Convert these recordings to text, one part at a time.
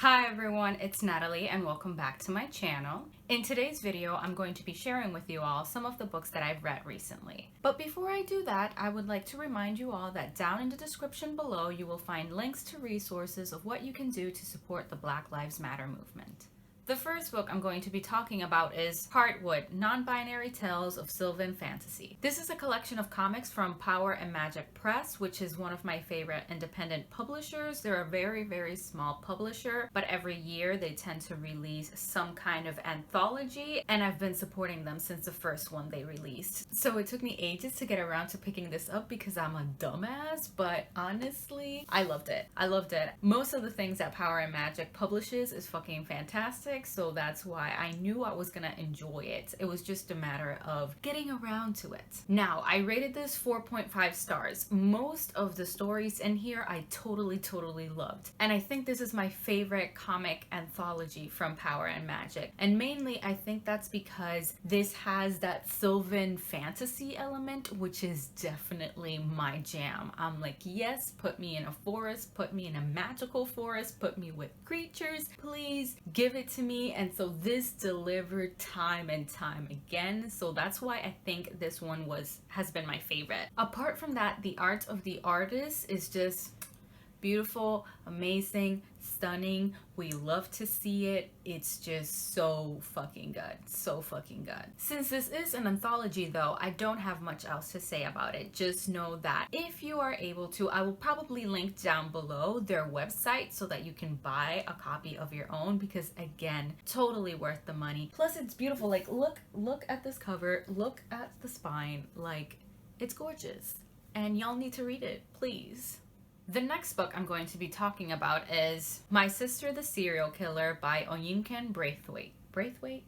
Hi everyone, it's Natalie and welcome back to my channel. In today's video, I'm going to be sharing with you all some of the books that I've read recently. But before I do that, I would like to remind you all that down in the description below, you will find links to resources of what you can do to support the Black Lives Matter movement. The first book I'm going to be talking about is Heartwood, Nonbinary Tales of Sylvan Fantasy. This is a collection of comics from Power and Magic Press, which is one of my favorite independent publishers. They're a very small publisher, but every year they tend to release some kind of anthology, and I've been supporting them since the first one they released. So it took me ages to get around to picking this up because I'm a dumbass, but honestly, I loved it. I loved it. Most of the things that Power and Magic publishes is fucking fantastic. So that's why I knew I was gonna enjoy it. It was just a matter of getting around to it. Now, I rated this 4.5 stars. Most of the stories in here I totally loved. And I think this is my favorite comic anthology from Power and Magic. And mainly I think that's because this has that Sylvan fantasy element, which is definitely my jam. I'm like, yes, put me in a forest, put me in a magical forest, put me with creatures, please give it to me. And so this delivered time and time again, so that's why I think this one has been my favorite. Apart from that, the art of the artist is just beautiful, amazing, stunning. We love to see it. It's just so fucking good. So fucking good. Since this is an anthology though, I don't have much else to say about it. Just know that if you are able to, I will probably link down below their website so that you can buy a copy of your own, because again, totally worth the money. Plus it's beautiful. Like look at this cover, look at the spine. Like, it's gorgeous. And y'all need to read it, please. The next book I'm going to be talking about is My Sister the Serial Killer by Oyinkan Braithwaite. Braithwaite.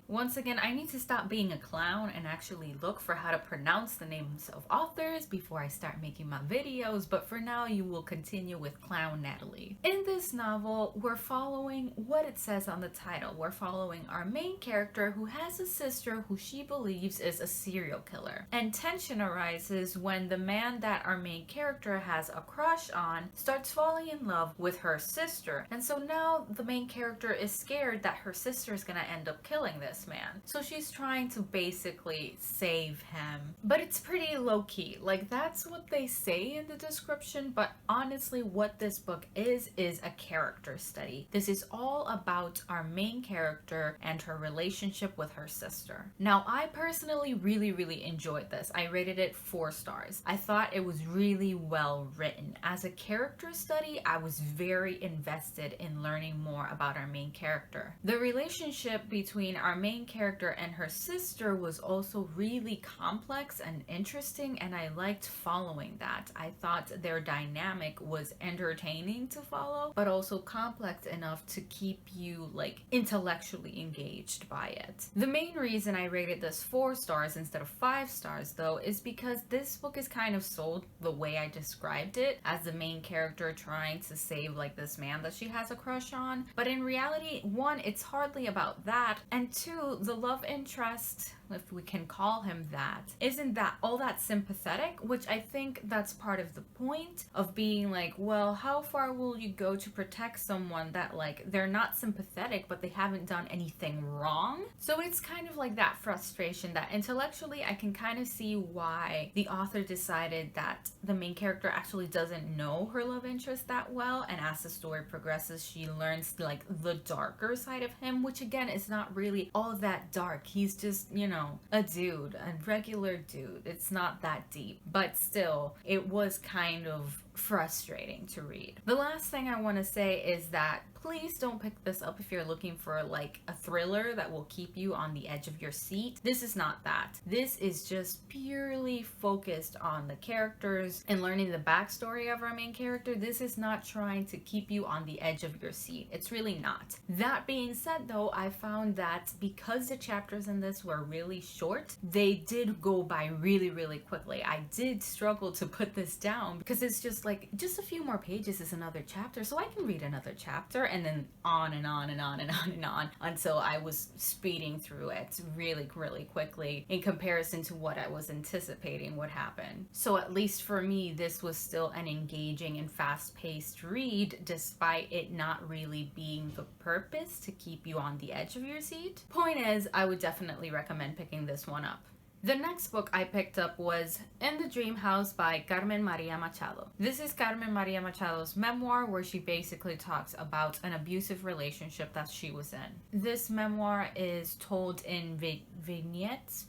Once again, I need to stop being a clown and actually look for how to pronounce the names of authors before I start making my videos, but for now you will continue with Clown Natalie. In this novel, we're following what it says on the title. We're following our main character who has a sister who she believes is a serial killer. And tension arises when the man that our main character has a crush on starts falling in love with her sister. And so now the main character is scared that her sister is gonna end up killing this man. So she's trying to basically save him. But it's pretty low-key. Like, that's what they say in the description, but honestly what this book is a character study. This is all about our main character and her relationship with her sister. Now, I personally really enjoyed this. I rated it 4 stars. I thought it was really well written. As a character study, I was very invested in learning more about our main character. The relationship between our main character and her sister was also really complex and interesting, and I liked following that. I thought their dynamic was entertaining to follow, but also complex enough to keep you like intellectually engaged by it. The main reason I rated this 4 stars instead of 5 stars though is because this book is kind of sold the way I described it, as the main character trying to save like this man that she has a crush on. But in reality, 1, it's hardly about that, and 2, the love interest, if we can call him that, isn't that all that sympathetic, which I think that's part of the point of being like, well, how far will you go to protect someone that like they're not sympathetic but they haven't done anything wrong? So it's kind of like that frustration that intellectually I can kind of see why the author decided that the main character actually doesn't know her love interest that well, and as the story progresses she learns like the darker side of him, which again is not really all that dark. He's just, you know, a dude, a regular dude. It's not that deep, but still it was kind of frustrating to read. The last thing I want to say is that please don't pick this up if you're looking for like a thriller that will keep you on the edge of your seat. This is not that. This is just purely focused on the characters and learning the backstory of our main character. This is not trying to keep you on the edge of your seat. It's really not. That being said though, I found that because the chapters in this were really short, they did go by really quickly. I did struggle to put this down because it's just like, just a few more pages is another chapter, so I can read another chapter and then on and on and on and on and on until I was speeding through it really, really quickly in comparison to what I was anticipating would happen. So at least for me, this was still an engaging and fast-paced read, despite it not really being the purpose to keep you on the edge of your seat. Point is, I would definitely recommend picking this one up. The next book I picked up was In the Dream House by Carmen Maria Machado. This is Carmen Maria Machado's memoir where she basically talks about an abusive relationship that she was in. This memoir is told in vignettes.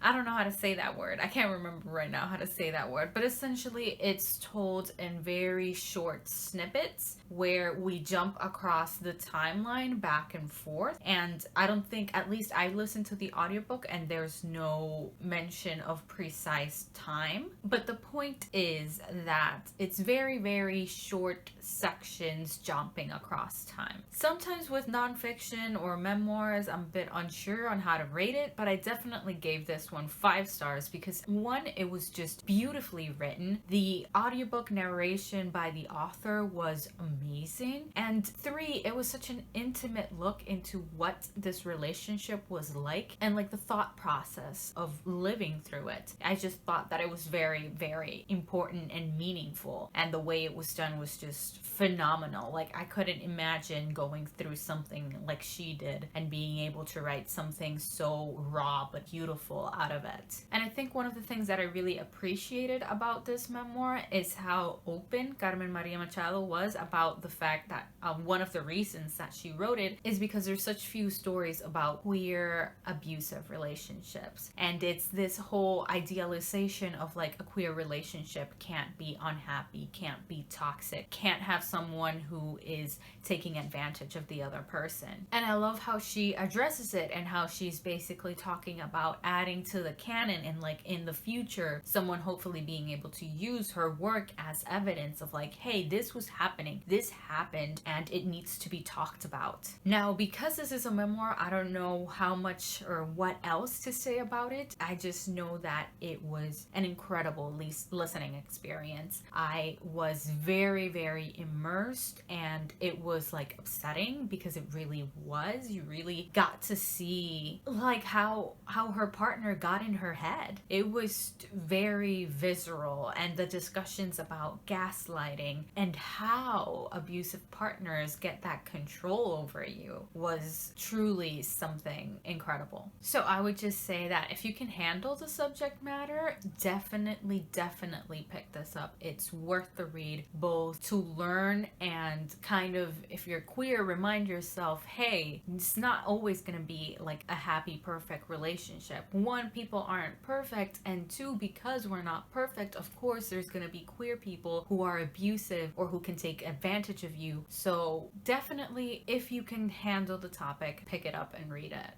I don't know how to say that word. I can't remember right now how to say that word, but essentially it's told in very short snippets where we jump across the timeline back and forth. And I don't think, at least I listened to the audiobook and there's no mention of precise time. But the point is that it's very, very short sections jumping across time. Sometimes with nonfiction or memoirs, I'm a bit unsure on how to rate it, but I definitely gave this one 5 stars because 1, it was just beautifully written. The audiobook narration by the author was amazing. And 3, it was such an intimate look into what this relationship was like and like the thought process of living through it. I just thought that it was very, very important and meaningful, and the way it was done was just phenomenal. Like, I couldn't imagine going through something like she did and being able to write something so raw but beautiful out of it. And I think one of the things that I really appreciated about this memoir is how open Carmen Maria Machado was about the fact that one of the reasons that she wrote it is because there's such few stories about queer abusive relationships, and it's this whole idealization of like a queer relationship can't be unhappy, can't be toxic, can't have someone who is taking advantage of the other person. And I love how she addresses it and how she's basically talking about adding to the canon and like in the future someone hopefully being able to use her work as evidence of like, hey, this was happening, this happened, and it needs to be talked about. Now, because this is a memoir, I don't know how much or what else to say about it. I just know that it was an incredible listening experience. I was very, very immersed, and it was like upsetting because it really was. You really got to see like how her partner got in her head. It was very visceral, and the discussions about gaslighting and how abusive partners get that control over you was truly something incredible. So I would just say that if you can handle the subject matter, definitely pick this up. It's worth the read, both to learn and kind of, if you're queer, remind yourself, hey, it's not always going to be like a happy, perfect relationship. 1, people aren't perfect, and 2, because we're not perfect, of course there's going to be queer people who are abusive or who can take advantage of you. So definitely, if you can handle the topic, pick it up and read it.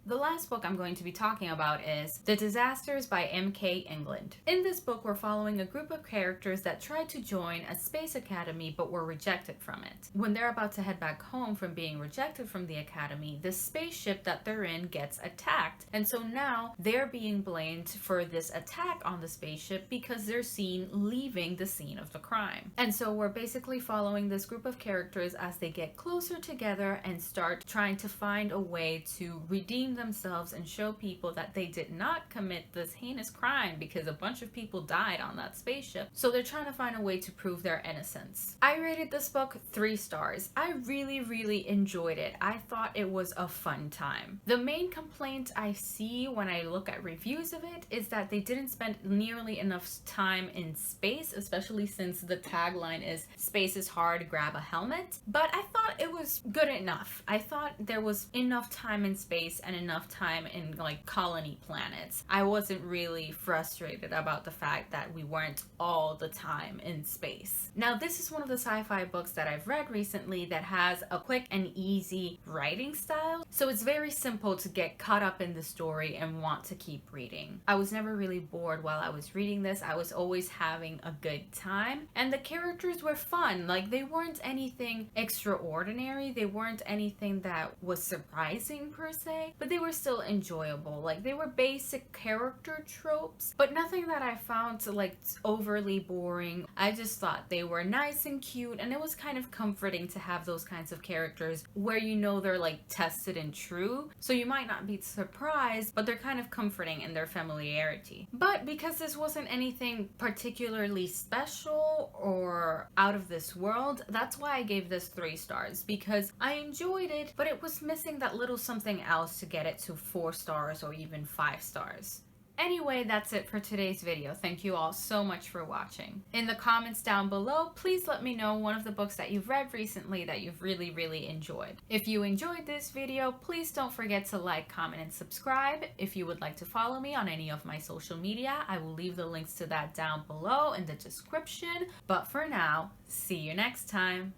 The last book I'm going to be talking about is The Disasters by M.K. England. In this book, we're following a group of characters that tried to join a space academy but were rejected from it. When they're about to head back home from being rejected from the academy, the spaceship that they're in gets attacked, and so now they're being blamed for this attack on the spaceship because they're seen leaving the scene of the crime. And so we're basically following this group of characters as they get closer together and start trying to find a way to redeem themselves and show people that they did not commit this heinous crime, because a bunch of people died on that spaceship. So they're trying to find a way to prove their innocence. I rated this book 3 stars. I really enjoyed it. I thought it was a fun time. The main complaint I see when I look at reviews of it is that they didn't spend nearly enough time in space, especially since the tagline is "Space is hard, grab a helmet." But I thought it was good enough. I thought there was enough time in space and enough time in like colony planets. I wasn't really frustrated about the fact that we weren't all the time in space. Now, this is one of the sci-fi books that I've read recently that has a quick and easy writing style, so it's very simple to get caught up in the story and want to keep reading. I was never really bored while I was reading this. I was always having a good time, and the characters were fun. Like, they weren't anything extraordinary, they weren't anything that was surprising per se, but they were still enjoyable. Like, they were basic character tropes, but nothing that I found like overly boring. I just thought they were nice and cute, and it was kind of comforting to have those kinds of characters where you know they're like tested and true, so you might not be surprised, but they're kind of comforting in their familiarity. But because this wasn't anything particularly special or out of this world, that's why I gave this 3 stars, because I enjoyed it, but it was missing that little something else to get it to 4 stars or even 5 stars. Anyway, that's it for today's video. Thank you all so much for watching. In the comments down below, please let me know one of the books that you've read recently that you've really enjoyed. If you enjoyed this video, please don't forget to like, comment, and subscribe. If you would like to follow me on any of my social media, I will leave the links to that down below in the description. But for now, see you next time.